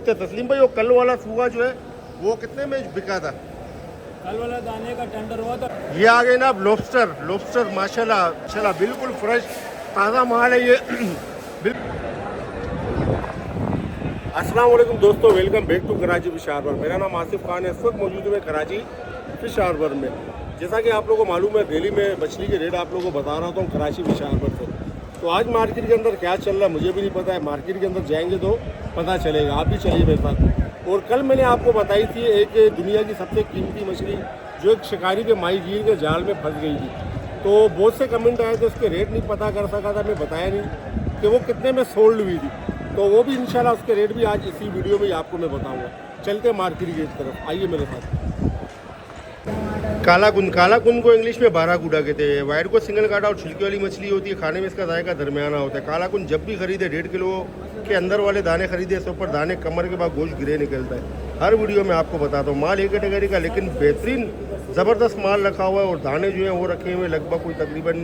पूछते हैं तस्लीम भाई, वो कल वाला सूगा जो है वो कितने में बिका था? कल वाला दाने का टेंडर हुआ था। ये आ गए ना अब लॉबस्टर माशाल्लाह बिल्कुल फ्रेश ताज़ा माल है ये। अस्सलाम वालेकुम दोस्तों, welcome back to Karachi fish harbour. मेरा नाम आसिफ खान है। इस वक्त मौजूद है मैं कराची फिश हार्बर में। जैसा कि आप लोगों को मालूम है, डेली में मछली के रेट आप लोगों को बता रहा हूँ कराची फिश हार्बर से। तो आज मार्केट के अंदर क्या चल रहा है मुझे भी नहीं पता है, मार्केट के अंदर जाएंगे तो पता चलेगा। आप भी चलिए मेरे साथ। और कल मैंने आपको बताई थी एक दुनिया की सबसे कीमती मछली जो एक शिकारी के माही गीर के जाल में फंस गई थी। तो बहुत से कमेंट आए थे, उसके रेट नहीं पता कर सका था, मैं बताया नहीं कि वो कितने में सोल्ड हुई थी। तो वो भी इंशाल्लाह उसके रेट भी आज इसी वीडियो में आपको मैं बताऊंगा। चलते मार्केट की तरफ, आइए मेरे साथ। काला कुन को इंग्लिश में बाराकूडा कहते हैं। वाइट को सिंगल काटा और छिलके वाली मछली होती है। खाने में इसका जायका दरमियाना होता है। काला कुन जब भी खरीदे 1.5 किलो के अंदर वाले दाने खरीदे, इसके ऊपर दाने कमर के बाद गोश्त गिरे निकलता है। हर वीडियो में आपको बताता हूँ। माल एक कैटेगरी का लेकिन बेहतरीन ज़बरदस्त माल रखा हुआ है। और दाने जो हैं वो रखे हुए लगभग कोई तकरीबन,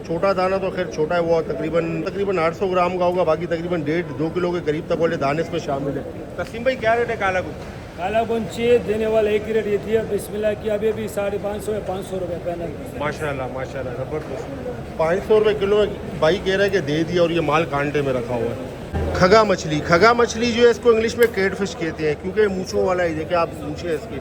छोटा दाना तो खैर छोटा है, वो तकरीबन 800 ग्राम का होगा। बाकी तकरीबन 1.5-2 किलो के करीब तक वाले दाने इसमें शामिल है। तस्लीम भाई क्या रेट है काला कुन? काला गुंची देने वाला एक ही रेट ये दिया, बिस्मिल्लाह की अभी भी 550 है, 500 रुपये पैनल। माशाल्लाह ज़बरदस्त 500 रुपये किलो भाई कह रहा है कि दे दिया। और ये माल कांटे में रखा हुआ है। खगा मछली जो है इसको इंग्लिश में कैट फिश कहते हैं, क्योंकि मूँछों वाला है। देखिए आप मूँछें इसकी,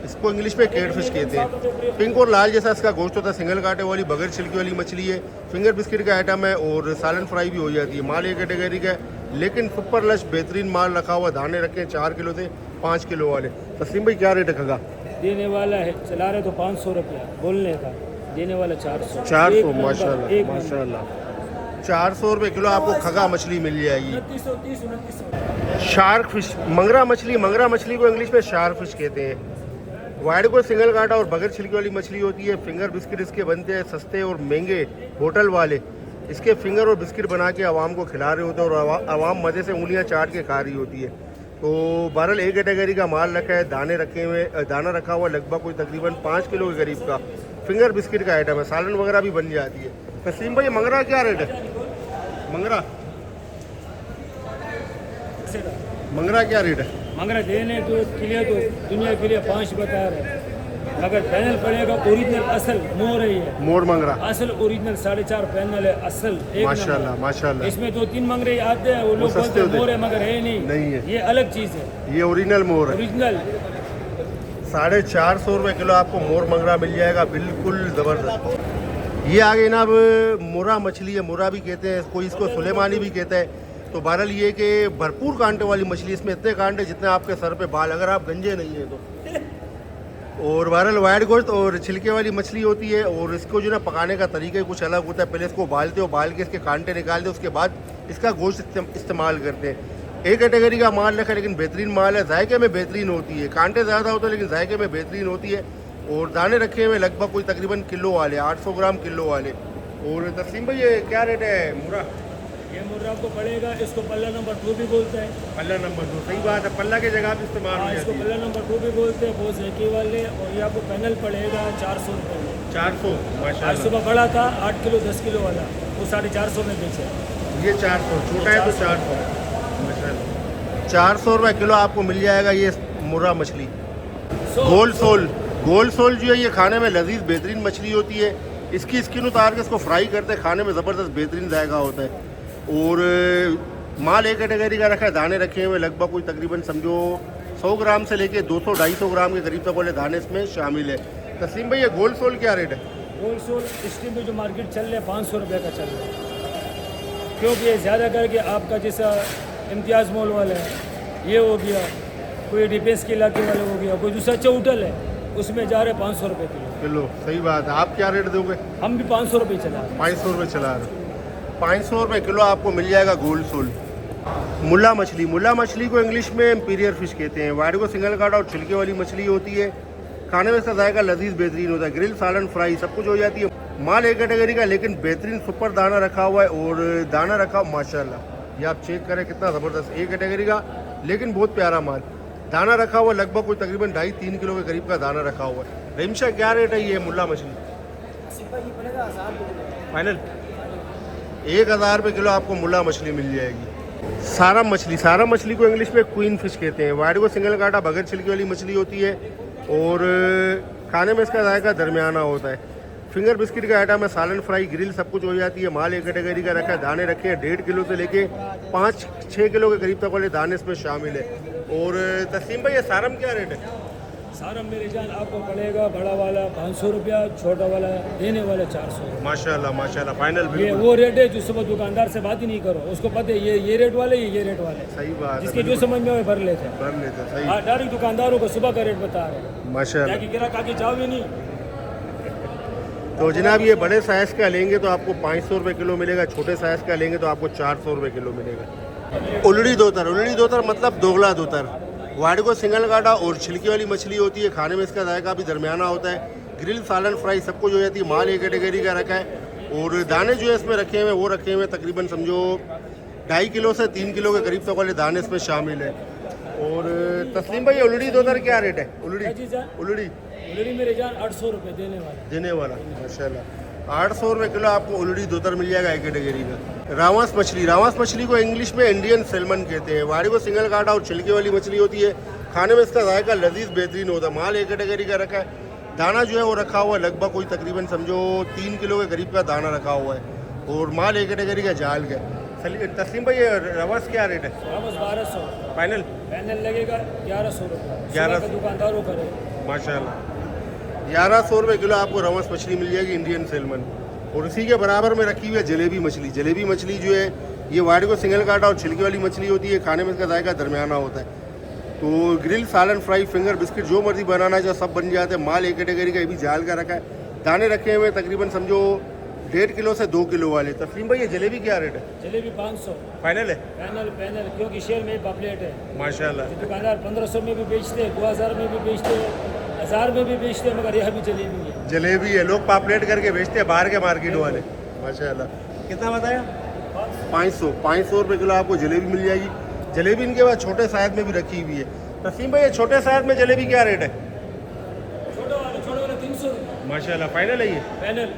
इसको इंग्लिश में कैट फिश कहते हैं। पिंक और लाल जैसा इसका गोश्त होता है। सिंगल कांटे वाली बगैर छिलके वाली मछली है। फिंगर बिस्किट का आइटम है और सालन फ्राई भी हो जाती है। माल एक कैटेगरी का है लेकिन सुपर लश बेहतरीन माल रखा हुआ। दाने रखे हैं 4 किलो से 5 किलो वाले। तस्लीम भाई क्या रेट है खगा? देने वाला है चला रहे तो 500 रुपया बोलने का, देने वाला 400। 400 माशाल्लाह 400 रुपये किलो आपको खगा मछली मिल जाएगी। 2930 शार्क फिश मंगरा मछली को इंग्लिश में शार्क फिश कहते हैं। वाइड को सिंगल कांटा और बगैर छिलके वाली मछली होती है। फिंगर बिस्किट इसके बनते हैं सस्ते और महंगे होटल वाले। इसके फिंगर और बिस्किट बना के आवाम को खिला रहे होते हैं और आवाम मज़े से उंगलियां चाट के खा रही होती है। तो बहरहाल एक कैटेगरी का माल रखा है। दाने रखे हुए, दाना रखा हुआ लगभग कोई तकरीबन 5 किलो के करीब का। फिंगर बिस्किट का आइटम है। सालन वगैरह भी बन जाती है। तस्लीम भाई मंगरा क्या रेट है? मंगरा क्या रेट है? मंगरा देने तो के लिए तो दुनिया के लिए 5 बता रहे, मगर पैनल पड़ेगा ओरिजिनल असल मोर है ये। मोर मंगरा असल ओरिजिनल 4.5 पैनल है असल। माशाल्लाह इसमें 2-3 मंगरे आते हैं, वो लोग बोलते हैं मोर है मगर है नहीं है, ये अलग चीज़ है। ये ओरिजिनल मोर है। ओरिजिनल 450 रुपये किलो आपको मोर मंगरा मिल जाएगा, बिल्कुल ज़बरदस्त। ये आ गई ना अब मुरा मछली है। मुरा भी कहते हैं, कोई इसको सुलेमानी भी कहता है। तो बहरहाल ये कि भरपूर कांटे वाली मछली, इसमें इतने कांटे जितने आपके सर पे बाल, अगर आप गंजे नहीं है तो। और बहरहाल वाइट गोश्त और छिलके वाली मछली होती है। और इसको जो ना पकाने का तरीका ही कुछ अलग होता है। पहले इसको उबालते हो, उबाल के इसके कांटे निकालते, उसके बाद इसका गोश्त इस्तेमाल करते हैं। एक कैटेगरी का माल रखा है लेकिन बेहतरीन माल है। जायके में बेहतरीन होती है। कांटे ज़्यादा होते हैं लेकिन जायके में बेहतरीन होती है। और दाने रखे हुए लगभग कोई तकरीबन किलो वाले, 800 ग्राम किलो वाले। और तस्लीम भाई ये क्या रेट है मुरा? ये मुर्रा को पड़ेगा, इसको पल्ला नंबर 2 भी बोलते हैं। पल्ला नंबर 2 सही बात है, पल्ला की जगह भी इस्तेमाल हो इसको जाती है। पल्ला नंबर 2 भी बोलते हैं, बहुत जैकी वाले। और ये आपको पैनल पड़ेगा 400 रुपये में। 400 माशाल्लाह। आज सुबह बड़ा था 8 किलो 10 किलो वाला, वो 450 में बेचे। ये 400 छोटा है तो 400 माशाल्लाह। 400 रुपये किलो आपको मिल जाएगा ये मुर्रा मछली। गोल सोल जो है ये खाने में लजीज बेहतरीन मछली होती है। इसकी स्किन उतार के इसको फ्राई करते हैं, खाने में ज़बरदस्त बेहतरीन जायका होता है। और माल एक कैटेगरी का रखा है। दाने रखे हुए लगभग कोई तकरीबन समझो 100 ग्राम से लेके 200-250 ग्राम के करीब तक वाले दाने इसमें शामिल है। तस्लीम भाई ये गोल्ड सोल क्या रेट है? गोल्ड सोल इस टाइम पे जो मार्केट चल रहा है 500 रुपये का चल रहा है, क्योंकि ये ज़्यादा करके आपका जैसा इम्तियाज़ मॉल वाला है ये हो गया, कोई डिफेंस के इलाके वाले हो गया, कोई दूसरा चौटल है, उसमें जा रहे 500 रुपये किलो। सही बात है। आप क्या रेट दोगे? हम भी 500 रुपये चला रहे हैं। 500 रुपये चला रहे। 500 रुपये किलो आपको मिल जाएगा गोल्ड सोल। मुला मछली को इंग्लिश में इंपीरियर फिश कहते हैं। वाइट को सिंगल काटा और छिलके वाली मछली होती है। खाने में इसका जायका लजीज बेहतरीन होता है। ग्रिल सालन फ्राई सब कुछ हो जाती है। माल एक कैटेगरी का लेकिन बेहतरीन सुपर दाना रखा हुआ है। और दाना रखा माशाल्लाह ये आप चेक करें कितना ज़बरदस्त, एक कैटेगरी का लेकिन बहुत प्यारा माल। दाना रखा हुआ लगभग कोई तकरीबन 2.5-3 किलो के करीब का दाना रखा हुआ है। रिमशा क्या रेट है ये मुला मछली? फाइनल 1000 रुपये किलो आपको मुला मछली मिल जाएगी। सारम मछली को इंग्लिश में क्वीन फिश कहते हैं। वाइड को सिंगल कांटा बगैर छिलके वाली मछली होती है और खाने में इसका जायका दरमियाना होता है। फिंगर बिस्किट का आइटम है, सालन फ्राई ग्रिल सब कुछ हो जाती है। माल एक कैटेगरी का रखा है। दाने रखे हैं 1.5 किलो से लेके 5-6 किलो के करीब तक वाले दाने इसमें शामिल है। और तस्लीम भाई ये सारम क्या रेट है? सारम मेरे जान आपको पड़ेगा बड़ा वाला 500 रुपया, छोटा वाला देने वाला 400। माशाल्लाह फाइनल ये वो रेट है जो सुबह दुकानदार से बात ही नहीं करो, उसको पता है ये रेट वाले ये रेट वाले। सही बात जिसके जो समझ में आए भर लेते हैं। सही। डायरेक्ट दुकानदारों को सुबह का रेट बता रहे हैं माशाल्लाह। ताकि गिराक आगे जाओ भी नहीं। तो जनाब ये बड़े साइज़ का लेंगे तो आपको 500 रुपये किलो मिलेगा, छोटे साइज़ का लेंगे तो आपको 400 रुपये किलो मिलेगा। उलड़ी दोतर मतलब दोगला दोतर। वाइड को सिंगल काटा और छिलकी वाली मछली होती है। खाने में इसका जायका भी दरमियाना होता है। ग्रिल सालन फ्राई सब कुछ हो जाती है। माल एक कैटेगरी का रखा है और दाने जो है इसमें रखे हुए वो रखे हुए तकरीबन समझो 2.5 किलो से 3 किलो के करीब तक वाले दाने इसमें शामिल है। और तस्लीम भाई उलड़ी दोतर क्या रेट है? उलड़ी मेरे जान 800 रुपये देने वाला माशाल्लाह 800 रुपये किलो आपको उलड़ी दोतर मिल जाएगा एक कैटेगरी का। रावस मछली को इंग्लिश में इंडियन सेलमन कहते हैं। वाड़ी को सिंगल काटा और छिलके वाली मछली होती है। खाने में इसका जायका लजीज बेहतरीन होता है। माल एक कैटेगरी का रखा है। दाना जो है वो रखा हुआ है लगभग कोई तकरीबन समझो 3 किलो के करीब का दाना रखा हुआ है और माल एक कैटेगरी का जाल का। तस्लीम भाई ये रवस क्या रेट है? रवस 1200 फाइनल लगेगा 1100 रुपये। 1100 दुकानदारों का माशाल्लाह 1100 रुपये किलो आपको रवस मछली मिल जाएगी इंडियन सेलमन। और इसी के बराबर में रखी हुई है जलेबी मछली जो है ये वाइड को सिंगल काटा और छिलके वाली मछली होती है। खाने में इसका जायका दरमियाना होता है। तो ग्रिल सालन फ्राई फिंगर बिस्किट जो मर्जी बनाना चाहे सब बन जाते हैं। माल एक कैटेगरी का ये भी जाल का रखा है। दाने रखे हुए तकरीबन समझो 1.5 किलो से 2 किलो वाले। तस्लीम भाई ये जलेबी क्या रेट है? जलेबी 500 फाइनल है। पैनल क्योंकि शेयर में पॉपुलेट है माशाल्लाह। दुकानदार 1500 में भी बेचते हैं, 2000 में भी बेचते हैं, 1000 में भी बेचते हैं, मगर यह भी जलेबी है। लोग पॉपुलेट करके बेचते हैं बाहर के मार्केट वाले। माशाल्लाह। कितना बताया? 500 रुपये किलो आपको जलेबी मिल जाएगी। जलेबी इनके पास छोटे साइज में भी रखी हुई है। तस्लीम भाई ये छोटे साइज में जलेबी क्या रेट है? छोटा वाला 300 माशाल्लाह फाइनल है ये। पैनल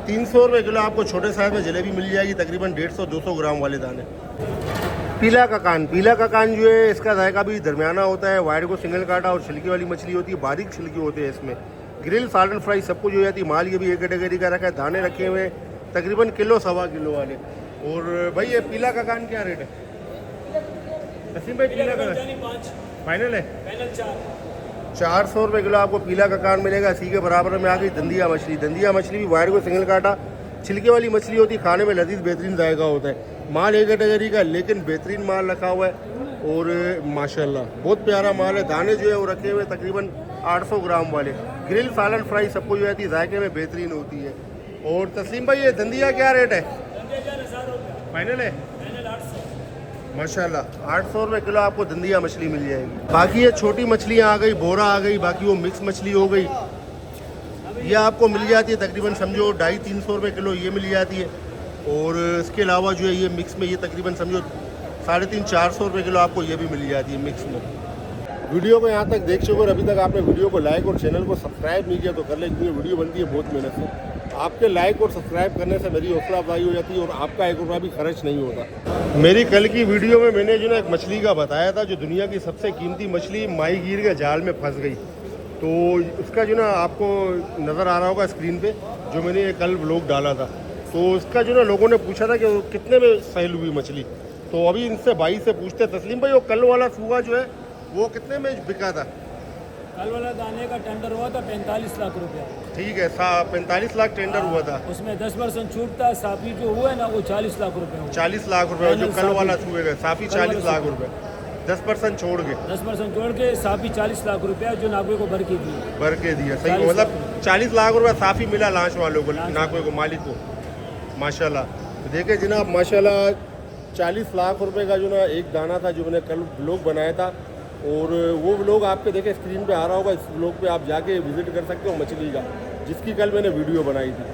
300 रुपये किलो आपको छोटे साइज में जलेबी मिल जाएगी तकरीबन 150-200 ग्राम वाले दाने। पीला का कान जो है इसका जायका भी दरमियाना होता है। वाइड को सिंगल काटा और छिलकी वाली मछली होती है। बारीक छिलकी होती है इसमें। ग्रिल सालन फ्राई सब कुछ हो जाती है। माल ये भी एक कैटेगरी का रखा है। दाने रखे हुए तकरीबन किलो 1.25 किलो वाले। और भाई ये पीला का कान क्या रेट है? नसीम भाई पीला का फाइनल है? पैनल 400 रुपये किलो आपको पीला का कान मिलेगा। इसी के बराबर में आ गई दंदिया मछली भी वाइड को सिंगल काटा छिलके वाली मछली होती है। खाने में लजीज बेहतरीन जायका होता है। माल एक कैटेगरी का लेकिन बेहतरीन माल रखा हुआ है और माशाल्लाह बहुत प्यारा माल है। दाने जो है वो रखे हुए तकरीबन 800 ग्राम वाले। ग्रिल सालन फ्राई सब कुछ जो है जायके में बेहतरीन होती है। और तस्लीम भाई ये दंदिया क्या रेट है? फाइनल है? माशाल्लाह 800 रुपये किलो आपको दंदिया मछली मिल जाएगी। बाकी ये छोटी मछलियाँ आ गई, बोरा आ गई, बाकी वो मिक्स मछली हो गई, ये आपको मिल जाती है तकरीबन समझो 250-300 रुपये किलो ये मिल जाती है। और इसके अलावा जो है ये मिक्स में ये तकरीबन समझो 350-400 रुपये किलो आपको ये भी मिल जाती है मिक्स में। वीडियो को यहाँ तक देख चुके और अभी तक आपने वीडियो को लाइक और चैनल को सब्सक्राइब नहीं किया तो कर ले, क्योंकि वीडियो बनती है बहुत मेहनत से। आपके लाइक और सब्सक्राइब करने से मेरी हौसला अफजाई हो जाती है और आपका 1 रुपया भी खर्च नहीं होता। मेरी कल की वीडियो में मैंने जो ना एक मछली का बताया था जो दुनिया की सबसे कीमती मछली माही गिर के जाल में फंस गई। तो उसका जो ना आपको नज़र आ रहा होगा स्क्रीन पे जो मैंने कल व्लॉग डाला था। तो उसका जो ना लोगों ने पूछा था कि कितने में सेल हुई मछली। तो अभी इनसे भाई से पूछते तस्लीम भाई वो कल वाला सूगा जो है वो कितने में बिका था? कल वाला दाने का टेंडर हुआ था 45 लाख रुपया। ठीक है 45 लाख टेंडर हुआ था। उसमें 10% छूट था। साफी जो हुआ है ना वो 40 लाख रुपये। 40 लाख रुपये जो कल वाला छूएगा साफी 40 लाख रुपये 10% छोड़ के 10% छोड़ के साफी 40 लाख रुपया जो नागवे को भर के दिया। सही मतलब 40 लाख रुपया साफी मिला लाश वालों को, नागवे को, मालिक को। माशाल्लाह देखे जनाब माशाल्लाह 40 लाख रुपए का जो ना एक दाना था जो मैंने कल व्लॉग बनाया था और वो व्लॉग आपके देखे स्क्रीन पे आ रहा होगा। इस व्लॉग पे आप जाके विजिट कर सकते हो मछली का जिसकी कल मैंने वीडियो बनाई थी।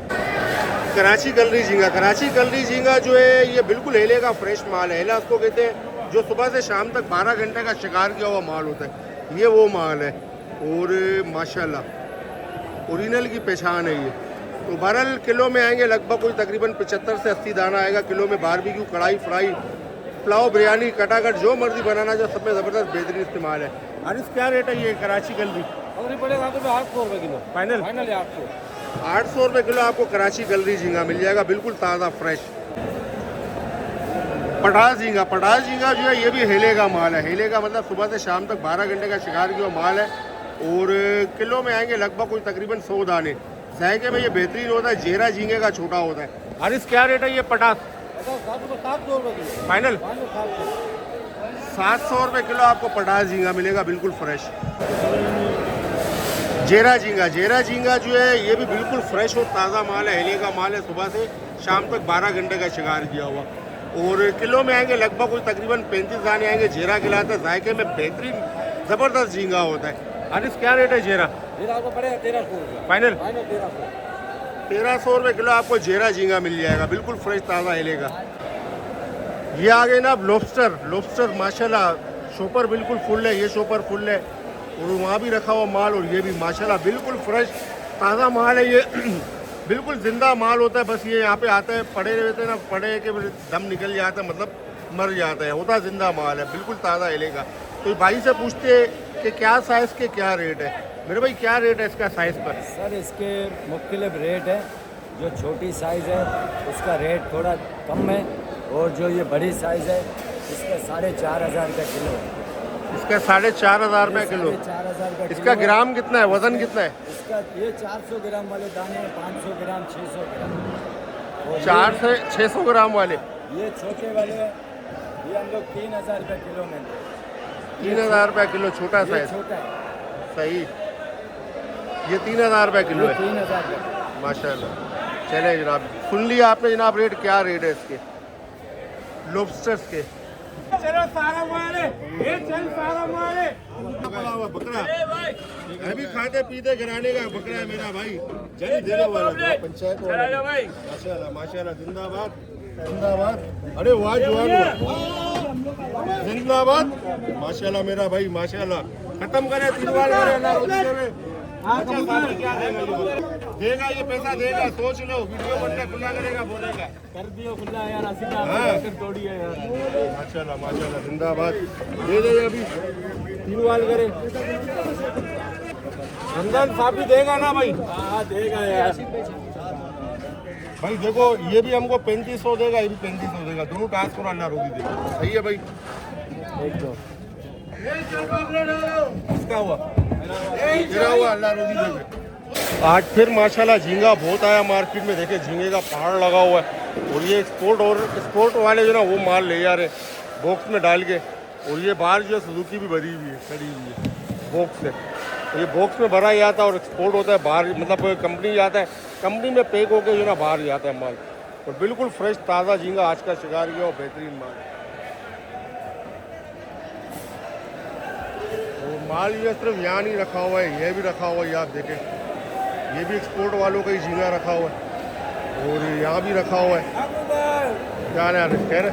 कराची कलरी झींगा जो है ये बिल्कुल हेले का फ्रेश माल है। हेला उसको कहते हैं जो सुबह से शाम तक 12 घंटे का शिकार किया हुआ माल होता है। ये वो माल है और माशाल्लाह ओरिजिनल की पहचान है ये। तो 12 किलो में आएंगे लगभग कोई तकरीबन 75 से 80 दाना आएगा किलो में। बारबेक्यू कढ़ाई फ्राई पुलाव बिरयानी कटाकट जो मर्जी बनाना जो सब में ज़बरदस्त बेहतरीन इस्तेमाल है। और इस क्या रेट है ये कराची गलरी? और पड़ेगा आपको 800 रुपये किलो फाइनल फाइनल है आपको 800 रुपये किलो आपको कराची गलरी झींगा मिल जाएगा, बिल्कुल ताज़ा फ्रेश। पटास झींगा जो है ये भी हेले का माल है। हेले का मतलब सुबह से शाम तक 12 घंटे का शिकार किया माल है और किलो में आएंगे लगभग कोई तकरीबन 100 दाने। जायके में ये बेहतरीन होता है, जेरा झींगे का छोटा होता है। और इस क्या रेट है ये पटास? 700 रुपये किलो फाइनल 700 रुपये किलो आपको पटास झींगा मिलेगा, बिल्कुल फ्रेश। जेरा झींगा जो है ये भी बिल्कुल फ्रेश और ताज़ा माल है, हेले का माल है। सुबह से शाम तक 12 घंटे का शिकार किया हुआ और किलो में आएंगे लगभग कोई तकरीबन 35 दाने आएंगे। जेरा खिलाता है, जायके में बेहतरीन ज़बरदस्त झींगा होता है। और इस क्या रेट है जेरा? आपको पड़ेगा 1300 रुपये फाइनल 1300 रुपये किलो आपको जेरा झींगा मिल जाएगा, बिल्कुल फ्रेश ताज़ा हिलेगा। ये आ गए ना अब लॉबस्टर माशाल्लाह शॉपर बिल्कुल फुल है, ये शॉपर फुल है और वहाँ भी रखा हुआ माल और ये भी माशाल्लाह बिल्कुल फ्रेश ताज़ा माल है। ये बिल्कुल ज़िंदा माल होता है, बस ये यहाँ पे आता है पड़े रहते हैं ना, पड़े के दम निकल जाता है, मतलब मर जाता है, होता ज़िंदा माल है, बिल्कुल ताज़ा हिलेगा। तो भाई से पूछते कि क्या साइज़ के क्या रेट है? मेरे भाई क्या रेट है इसका साइज़ पर? सर इसके मुख्तलिफ रेट है। जो छोटी साइज़ है उसका रेट थोड़ा कम है और जो ये बड़ी साइज़ है इसका 4500 का किलो है। इसका 4500 रुपये किलो। 4500 का इसका ग्राम कितना है, वज़न कितना है? इसका ये 400 ग्राम वाले दाने हैं, 500 ग्राम 600 ग्राम 4 से 600 ग्राम वाले। ये छोटे वाले हैं, ये हम लोग 3000 रुपये किलो में 3000 रुपये किलो छोटा साइज। छोटा है सही, ये 3000 रुपये किलो है 3000 रुपये। माशाल्लाह। चले जनाब, सुन लिया आपने जनाब रेट, क्या रेट है इसके लॉबस्टर्स के? चलो सारा माल है, ये चल सारा माल है। पड़ा हुआ बकरा अभी खाते पीते घराने का बकरा है मेरा भाई, जल्दी देने वाला पंचायत वाला। माशाल्लाह माशाल्लाह, जिंदाबाद। अरे वाह जवान, जिंदाबाद माशाल्लाह मेरा भाई माशाल्लाह। खत्म करे 3 बार करे ना रोटी क्या देगा ये पैसा देगा, सोच लो। वीडियो बनने खुला करेगा, बोलेगा कर दियो खुला यार, तोड़ी है यार। माशाल्लाह जिंदाबाद। दे दे अभी 3 बार करे, रमजान साहब भी देगा ना भाई? हाँ देगा यार भाई। देखो ये भी हमको 3500 देगा, ये भी 3500 देगा, दोनों टास्क को अल्लाह रोकी देगा। सही है भाई, एक दो इसका हुआ अल्लाह रोकी देगा। आज फिर माशाल्लाह झींगा बहुत आया मार्केट में, देखे झींगे का पहाड़ लगा हुआ है और ये एक्सपोर्ट वाले जो ना वो माल ले जा रहे बॉक्स में डाल के। और ये बाहर जो सुजुकी भी भरी हुई है, खड़ी हुई है बॉक्स से। ये बॉक्स में भरा जाता है और एक्सपोर्ट होता है बाहर, मतलब कंपनी जाता है, कंपनी में पैक होकर जो ना बाहर जाता है माल। और बिल्कुल फ्रेश ताज़ा झींगा आज का शिकार किया और बेहतरीन माल। और माल ये सिर्फ यहाँ नहीं रखा हुआ है, ये भी रखा हुआ है, आप देखें ये भी एक्सपोर्ट वालों का ही झींगा रखा हुआ है और यहाँ भी रखा हुआ है, क्या ना खैर।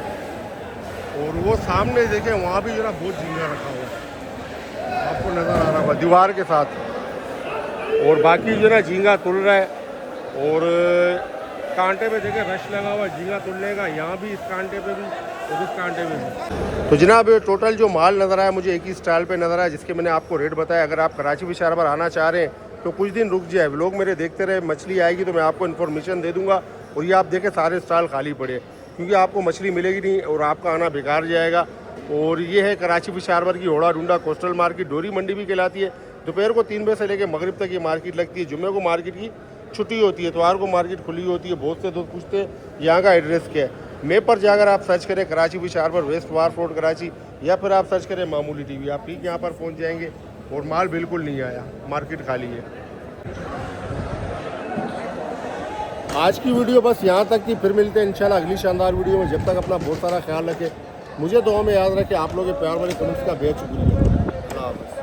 और वो सामने देखें वहाँ भी जो ना बहुत झींगा रखा हुआ है, आपको नज़र आ रहा होगा दीवार के साथ। और बाकी जो ना झींगा तुल रहा है और कांटे पे देखें रश लगा हुआ है झींगा तुलने का, यहाँ भी इस कांटे पे भी और इस कांटे पे भी। तो जनाब टोटल जो माल नज़र आया मुझे एक ही स्टाइल पे नज़र आया जिसके मैंने आपको रेट बताया। अगर आप कराची बिशार पर आना चाह रहे हैं तो कुछ दिन रुक जाए, व्लॉग मेरे देखते रहे, मछली आएगी तो मैं आपको इन्फॉर्मेशन दे दूँगा। और ये आप देखें सारे स्टॉल खाली पड़े क्योंकि आपको मछली मिलेगी नहीं और आपका आना बेकार जाएगा। और ये है कराची बिशारवर की होड़ा डूंडा कोस्टल मार्केट, डोरी मंडी भी कहलाती है। दोपहर को 3 बजे से लेकर मगरिब तक ये मार्केट लगती है। जुम्मे को मार्केट की छुट्टी होती है, इतवार को मार्केट खुली होती है। बहुत से दोस्त पूछते हैं यहाँ का एड्रेस क्या है। मैप पर जाकर आप सर्च करें कराची बिशारवर वेस्ट वार रोड कराची, या फिर आप सर्च करें मामूली टीवी, आप ठीक यहाँ पर पहुँच जाएंगे। और माल बिल्कुल नहीं आया, मार्केट खाली है। आज की वीडियो बस यहाँ तक थी, फिर मिलते हैं इंशाल्लाह अगली शानदार वीडियो में। जब तक अपना बहुत सारा ख्याल रखें, मुझे दुआ में याद रखें। आप लोगों के प्यार वाले कमेंट्स का बेहद शुक्रिया। अल्लाह हाफ़िज़।